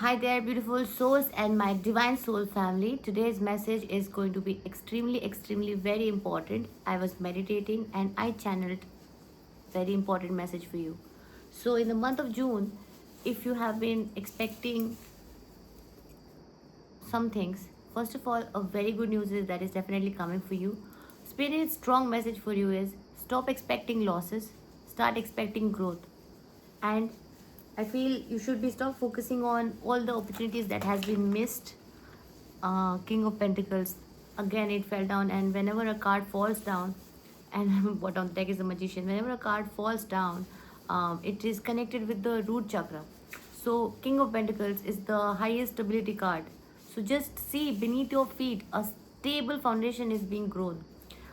Hi there, beautiful souls and my divine soul family. Today's message is going to be extremely very important. I was meditating and I channeled very important message for you. So in the month of June, if you have been expecting some things, first of all, a very good news is that is definitely coming for you. Spirit's strong message for you is stop expecting losses, start expecting growth. And I feel you should be stop focusing on all the opportunities that has been missed. King of Pentacles, again it fell down, and whenever a card falls down, and what on deck is the Magician, whenever a card falls down, it is connected with the root chakra. So King of Pentacles is the highest stability card. So just see beneath your feet a stable foundation is being grown.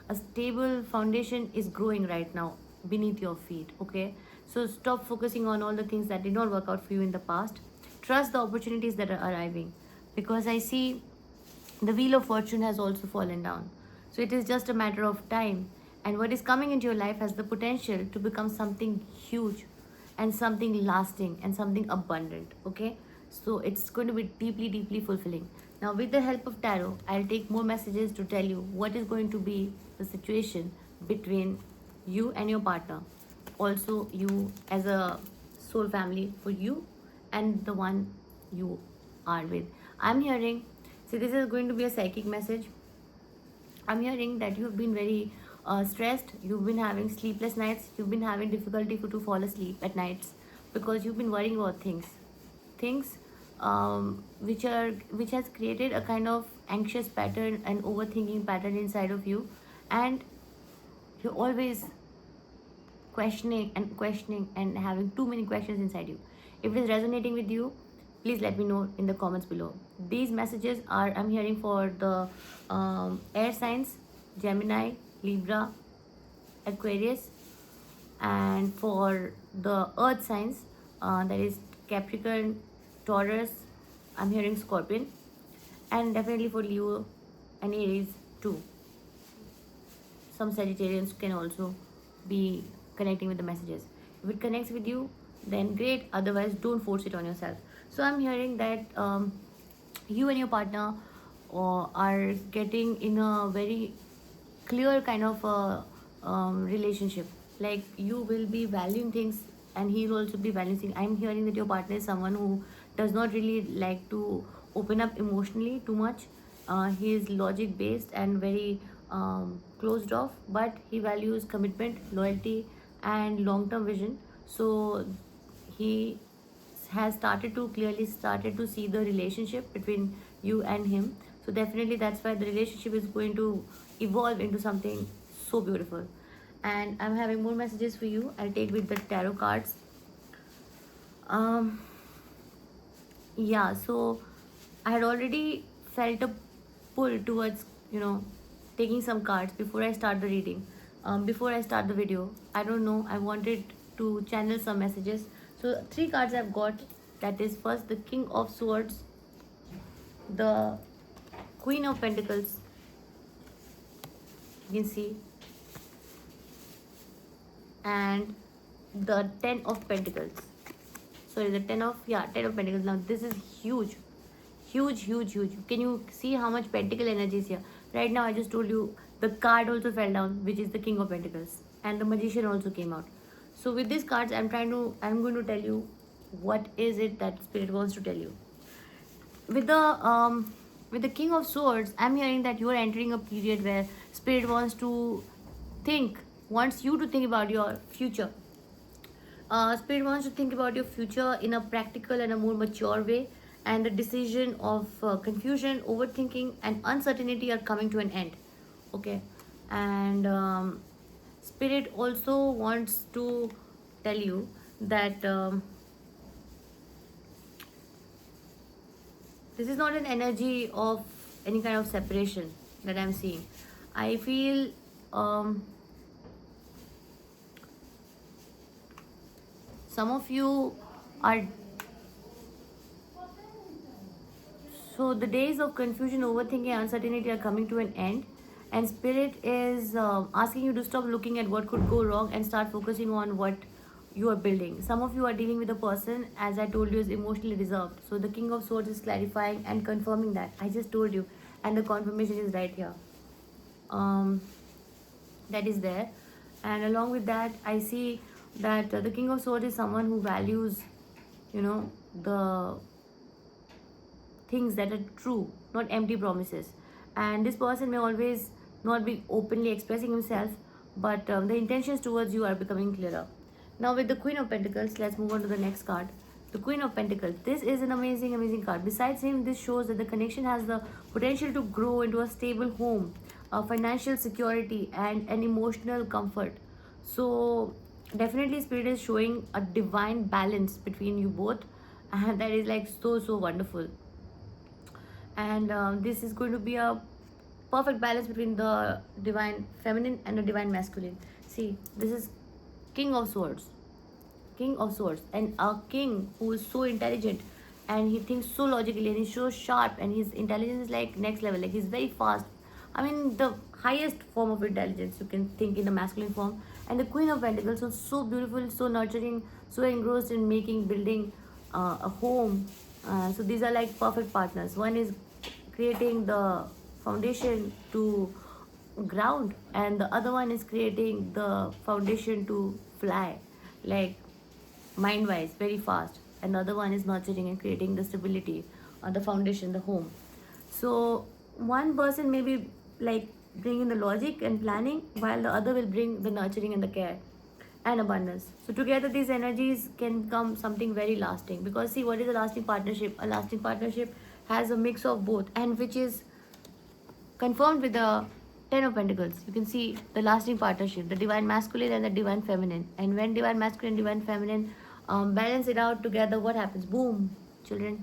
A stable foundation is growing right now beneath your feet. Okay, so stop focusing on all the things that did not work out for you in the past. Trust the opportunities that are arriving, because I see the wheel of fortune has also fallen down. So it is just a matter of time. And what is coming into your life has the potential to become something huge and something lasting and something abundant. Okay? So it's going to be deeply fulfilling. Now, with the help of tarot, I'll take more messages to tell you what is going to be the situation between you and your partner. Also, you as a soul family for you and the one you are with. I'm hearing, see, this is going to be a psychic message. I'm hearing that you've been very stressed, you've been having sleepless nights, you've been having difficulty to fall asleep at nights because you've been worrying about things which has created a kind of anxious pattern and overthinking pattern inside of you, and you're always questioning and having too many questions inside you. If it is resonating with you, please let me know in the comments below. These messages are, I'm hearing, for the air signs: Gemini, Libra, Aquarius, and for the earth signs, that is Capricorn, Taurus, I'm hearing Scorpion, and definitely for Leo and Aries too. Some Sagittarians can also be connecting with the messages. If it connects with you, then great. Otherwise, don't force it on yourself. So I'm hearing that you and your partner are getting in a very clear kind of relationship. Like you will be valuing things, and he will also be valuing things. I'm hearing that your partner is someone who does not really like to open up emotionally too much. He is logic based and very closed off, but he values commitment, loyalty, and long term vision. So he has started to clearly started to see the relationship between you and him. So definitely that's why the relationship is going to evolve into something so beautiful. And I'm having more messages for you. I'll take with the tarot cards. um yeah, so I had already felt a pull towards, taking some cards before I start the reading. Before I start the video, I don't know, I wanted to channel some messages. So three cards I've got. That is, first, the King of Swords, the Queen of Pentacles, you can see, and the Ten of Pentacles. Sorry, the Ten of Pentacles. Now this is huge, huge. Can you see how much pentacle energy is here? Right now, I just told you the card also fell down, which is the King of Pentacles, and the Magician also came out. So with these cards, I'm going to tell you what is it that Spirit wants to tell you. With the King of Swords, I'm hearing that you are entering a period where Spirit wants you to think about your future. Spirit wants to think about your future in a practical and a more mature way, and the decision of confusion, overthinking, and uncertainty are coming to an end. Okay, and Spirit also wants to tell you that this is not an energy of any kind of separation that I'm seeing. I feel some of you are, so the days of confusion, overthinking, uncertainty are coming to an end, and Spirit is asking you to stop looking at what could go wrong and start focusing on what you are building. Some of you are dealing with a person, as I told you, is emotionally reserved. So the King of Swords is clarifying and confirming that. I just told you, and the confirmation is right here. Um, that is there, and along with that, I see that the King of Swords is someone who values, the things that are true, not empty promises. And this person may always not be openly expressing himself, but the intentions towards you are becoming clearer. Now, with the Queen of Pentacles, let's move on to the next card. The Queen of Pentacles. This is an amazing, amazing card. Besides him, this shows that the connection has the potential to grow into a stable home, a financial security, and an emotional comfort. So, definitely, Spirit is showing a divine balance between you both, and that is like so, so wonderful. And this is going to be a perfect balance between the divine feminine and the divine masculine. See, this is King of Swords. King of Swords, and a king who is so intelligent, and he thinks so logically, and he's so sharp, and his intelligence is like next level, like he's very fast. I mean, the highest form of intelligence you can think in the masculine form. And the Queen of Pentacles was so beautiful, so nurturing, so engrossed in making, building a home. So these are like perfect partners. One is creating the foundation to ground, and the other one is creating the foundation to fly, like mind wise, very fast. And the other one is nurturing and creating the stability, the foundation, the home. So one person may be like bringing the logic and planning, while the other will bring the nurturing and the care and abundance. So together these energies can become something very lasting, because see, what is a lasting partnership? A lasting partnership has a mix of both, and which is confirmed with the Ten of Pentacles. You can see the lasting partnership, the divine masculine and the divine feminine. And when divine masculine and divine feminine balance it out together, what happens? Boom, children,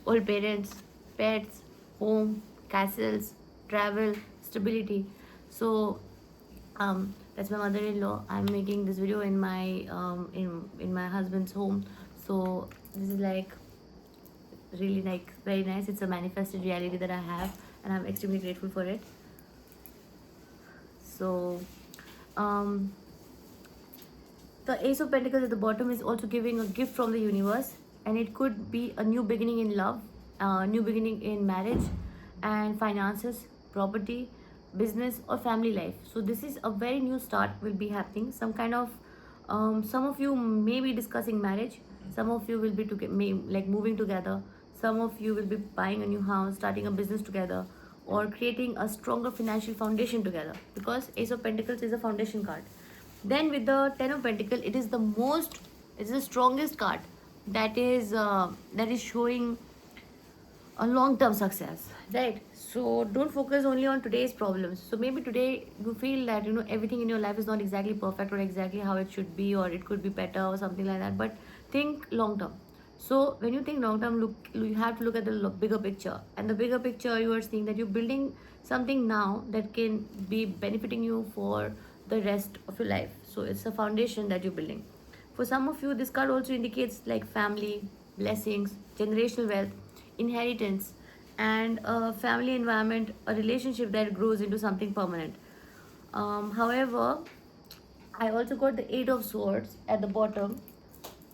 old parents, pets, home, castles, travel, stability. So that's my mother-in-law. I'm making this video in my in my husband's home. So this is like really like very nice. It's a manifested reality that I have, and I'm extremely grateful for it. So the Ace of Pentacles at the bottom is also giving a gift from the universe, and it could be a new beginning in love, new beginning in marriage and finances, property, business, or family life. So this is a very new start will be happening. Some kind of some of you may be discussing marriage. Some of you will be like moving together. Some of you will be buying a new house, starting a business together, or creating a stronger financial foundation together, because Ace of Pentacles is a foundation card. Then with the Ten of Pentacles, it is the strongest card that is showing a long-term success, right? So don't focus only on today's problems. So maybe today you feel that everything in your life is not exactly perfect or exactly how it should be, or it could be better or something like that. But think long term. So when you think long term, you have to look at the bigger picture. And the bigger picture, you are seeing that you're building something now that can be benefiting you for the rest of your life. So it's a foundation that you're building. For some of you, this card also indicates like family, blessings, generational wealth, inheritance, and a family environment, a relationship that grows into something permanent. However, I also got the Eight of Swords at the bottom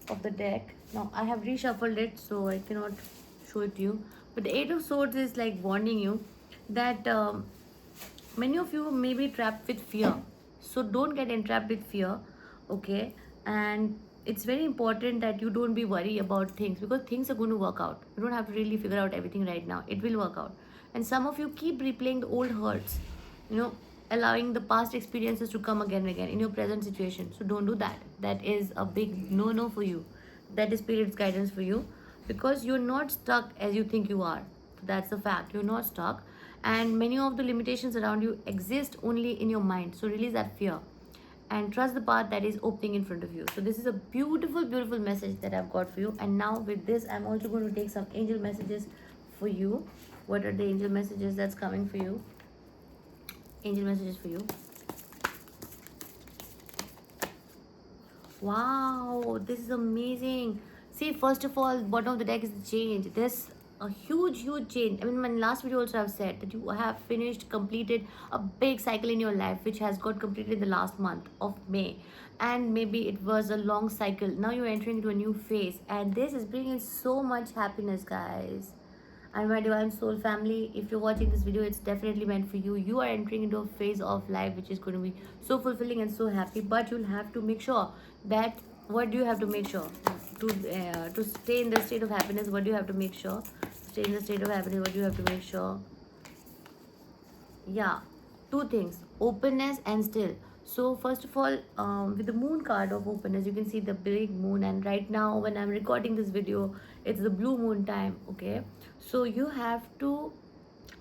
of the deck. Now I have reshuffled it, so I cannot show it to you. But the Eight of Swords is like warning you that many of you may be trapped with fear. So don't get entrapped with fear, okay? And it's very important that you don't be worried about things, because things are going to work out. You don't have to really figure out everything right now. It will work out. And some of you keep replaying the old hurts, allowing the past experiences to come again and again in your present situation. So don't do that. That is a big no for you. That is Spirit's guidance for you, because you're not stuck as you think you are. That's the fact. You're not stuck. And many of the limitations around you exist only in your mind. So release that fear and trust the path that is opening in front of you. So this is a beautiful, beautiful message that I've got for you. And now with this, I'm also going to take some angel messages for you. What are the angel messages that's coming for you? Angel messages for you. Wow, this is amazing. See, first of all, bottom of the deck is the change. This a huge change. I mean, my last video also I've said that you have completed a big cycle in your life, which has got completed in the last month of May, and maybe it was a long cycle. Now you're entering into a new phase, and this is bringing so much happiness, guys. And my divine soul family, if you're watching this video, it's definitely meant for you. You are entering into a phase of life which is going to be so fulfilling and so happy, but you'll have to make sure that, what do you have to make sure to stay in the state of happiness? What do you have to make sure to stay in the state of happiness? What do you have to make sure? Yeah, two things: openness and still. So first of all, with the moon card of openness, you can see the big moon, and right now when I'm recording this video, it's the blue moon time. Okay, so you have to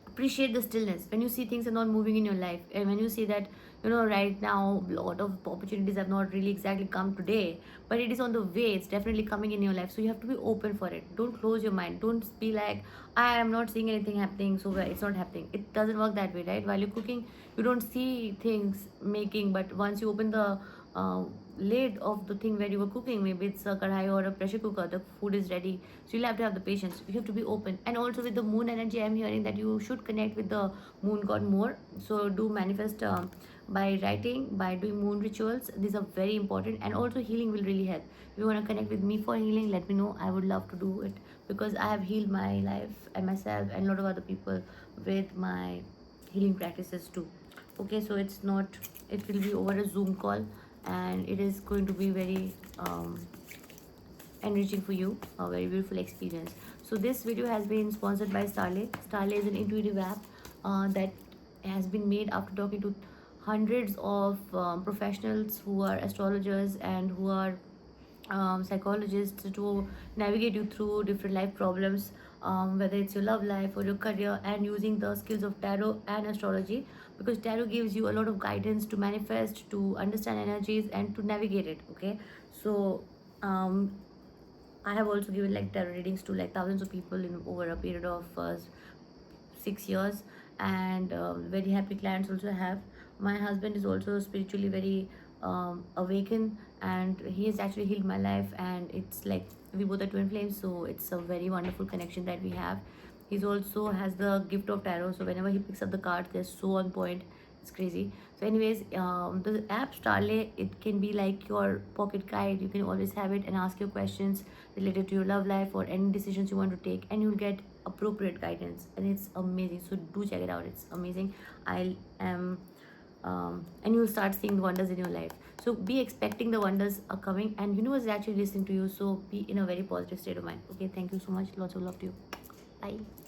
appreciate the stillness when you see things are not moving in your life, and when you see that, you know, right now a lot of opportunities have not really exactly come today, but it is on the way. It's definitely coming in your life, so you have to be open for it. Don't close your mind. Don't be like, I am not seeing anything happening, so it's not happening. It doesn't work that way, right? While you're cooking, you don't see things making, but once you open the lid of the thing where you were cooking, maybe it's a kadhai or a pressure cooker, the food is ready. So you'll have to have the patience. You have to be open. And also with the moon energy, I'm hearing that you should connect with the moon god more. So do manifest by writing, by doing moon rituals. These are very important. And also healing will really help. If you want to connect with me for healing, let me know. I would love to do it, because I have healed my life and myself and a lot of other people with my healing practices too. Okay, so it's not, it will be over a Zoom call, and it is going to be very enriching for you, a very beautiful experience. So this video has been sponsored by Starlay. Starlay is an intuitive app that has been made after talking to hundreds of professionals who are astrologers and who are psychologists, to navigate you through different life problems, whether it's your love life or your career, and using the skills of tarot and astrology, because tarot gives you a lot of guidance to manifest, to understand energies, and to navigate it. Okay, so um, I have also given like tarot readings to like thousands of people in over a period of 6 years, and very happy clients also have. My husband is also spiritually very awakened, and he has actually healed my life, and it's like we both are twin flames, so it's a very wonderful connection that we have. He's also has the gift of tarot, so whenever he picks up the cards, they're so on point. It's crazy. So anyways, the app Starlay, it can be like your pocket guide. You can always have it and ask your questions related to your love life or any decisions you want to take, and you'll get appropriate guidance, and it's amazing. So do check it out. It's amazing. I am and you'll start seeing the wonders in your life. So be expecting the wonders are coming, and universe is actually listening to you. So be in a very positive state of mind. Okay, thank you so much. Lots of love to you. Bye.